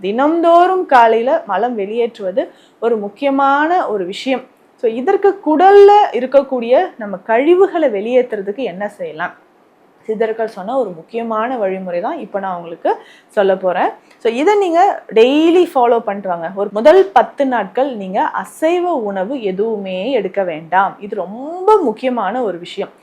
தினம்தோறும் காலையில் மலம் வெளியேற்றுவது ஒரு முக்கியமான ஒரு விஷயம். ஸோ இதற்கு குடல்ல இருக்கக்கூடிய நம்ம கழிவுகளை வெளியேற்றுறதுக்கு என்ன செய்யலாம்? சித்தர்கள் சொன்ன ஒரு முக்கியமான வழிமுறை தான் இப்போ நான் உங்களுக்கு சொல்ல போகிறேன். ஸோ இதை நீங்கள் டெய்லி ஃபாலோ பண்ணிட்டு வாங்க. ஒரு முதல் 10 நாட்கள் நீங்கள் அசைவ உணவு எதுவுமே எடுக்க வேண்டாம். இது ரொம்ப முக்கியமான ஒரு விஷயம்.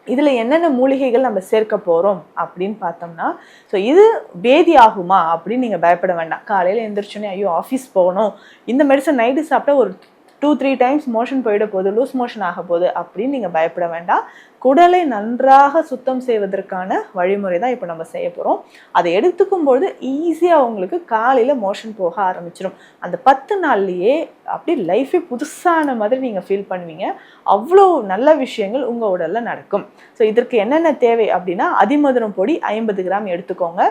இதில் என்னென்ன மூலிகைகள் நம்ம சேர்க்க போகிறோம் அப்படின்னு பார்த்தோம்னா, ஸோ இது பேதி ஆகுமா அப்படின்னு நீங்கள் பயப்பட வேண்டாம். காலையில் எழுந்திரிச்சோன்னே ஐயோ ஆஃபீஸ் போகணும், இந்த மெடிசன் நைட்டு சாப்பிட்டா ஒரு 2-3 டைம்ஸ் மோஷன் போயிட போகுது, லூஸ் மோஷன் ஆக போகுது அப்படின்னு நீங்கள் பயப்பட வேண்டாம். குடலை நன்றாக சுத்தம் செய்வதற்கான வழிமுறை தான் இப்போ நம்ம செய்ய போகிறோம். அதை எடுத்துக்கும்போது ஈஸியாக உங்களுக்கு காலையில் மோஷன் போக ஆரம்பிச்சிடும். அந்த 10 நாள்லேயே அப்படியே லைஃபே புதுசான மாதிரி நீங்கள் ஃபீல் பண்ணுவீங்க. அவ்வளோ நல்ல விஷயங்கள் உங்கள் உடலில் நடக்கும். ஸோ இதற்கு என்னென்ன தேவை அப்படின்னா, அதிமதுரம் பொடி 50 கிராம் எடுத்துக்கோங்க,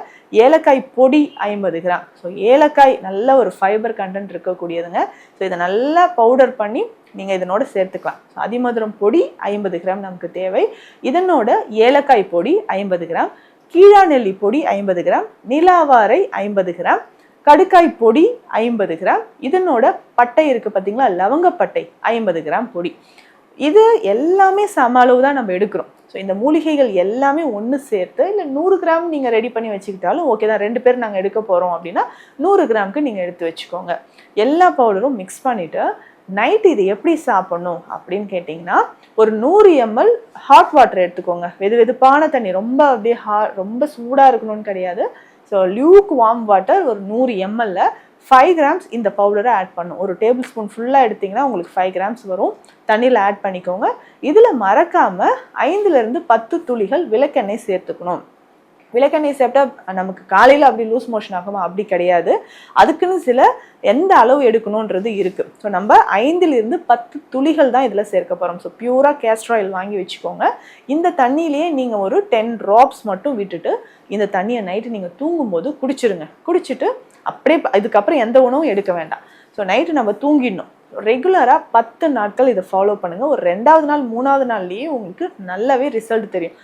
ஏலக்காய் பொடி 50 கிராம். ஸோ ஏலக்காய் நல்ல ஒரு ஃபைபர் கண்டென்ட் இருக்கக்கூடியதுங்க. ஸோ இதை நல்லா பவுடர் பண்ணி நீங்கள் இதனோட சேர்த்துக்கலாம். அதிமதுரம் பொடி 50 கிராம் நமக்கு தேவை. இதனோட ஏலக்காய் பொடி 50 கிராம், கீழாநெல்லி பொடி 50 கிராம், நிலாவாரை 50 கிராம், கடுக்காய் பொடி 50 கிராம், இதனோட பட்டை இருக்குது பார்த்தீங்களா, லவங்கப்பட்டை 50 கிராம் பொடி. இது எல்லாமே சம அளவு தான் நம்ம எடுக்கிறோம். ஸோ இந்த மூலிகைகள் எல்லாமே ஒன்று சேர்த்து இல்லை 100 கிராம் நீங்கள் ரெடி பண்ணி வச்சுக்கிட்டாலும் ஓகே தான். 2 பேர் நாங்கள் எடுக்க போகிறோம் அப்படின்னா 100 கிராமுக்கு நீங்கள் எடுத்து வச்சுக்கோங்க. எல்லா பவுடரும் மிக்ஸ் பண்ணிவிட்டு நைட்டு இது எப்படி சாப்பிடணும் அப்படின்னு கேட்டிங்கன்னா, ஒரு 100 ml ஹாட் வாட்டர் எடுத்துக்கோங்க. வெதுவெதுப்பான தண்ணி, ரொம்ப அப்படியே ரொம்ப சூடாக இருக்கணும்னு கிடையாது. ஸோ லியூக் வார்ம் வாட்டர் ஒரு 100 ml 5 கிராம்ஸ் இந்த பவுடரை ஆட் பண்ணும். ஒரு டேபிள் ஸ்பூன் ஃபுல்லாக எடுத்திங்கன்னா உங்களுக்கு 5 கிராம்ஸ் வரும். தண்ணியில் ஆட் பண்ணிக்கோங்க. இதில் மறக்காமல் 5லேருந்து 10 துளிகள் விளக்கெண்ணெய் சேர்த்துக்கணும். விளக்கெண்ணெய் சாப்பிட்டா நமக்கு காலையில் அப்படி லூஸ் மோஷன் ஆகுமா? அப்படி கிடையாது. அதுக்குன்னு சில எந்த அளவு எடுக்கணுன்றது இருக்குது. ஸோ நம்ம 5லிருந்து 10 துளிகள் தான் இதில் சேர்க்க போகிறோம். ஸோ பியூராக கேஸ்டர் ஆயில் வாங்கி வச்சுக்கோங்க. இந்த தண்ணியிலேயே நீங்கள் ஒரு 10 ட்ராப்ஸ் மட்டும் விட்டுட்டு இந்த தண்ணியை நைட்டு நீங்கள் தூங்கும்போது குடிச்சிருங்க. குடிச்சிட்டு அப்படியே இதுக்கப்புறம் எந்த உணவும் எடுக்க வேண்டாம். ஸோ நைட்டு நம்ம தூங்கிடணும். ரெகுலராக 10 நாட்கள் இதை ஃபாலோ பண்ணுங்கள். ஒரு 2வது நாள் 3வது நாள்லேயே உங்களுக்கு நல்லாவே ரிசல்ட் தெரியும்.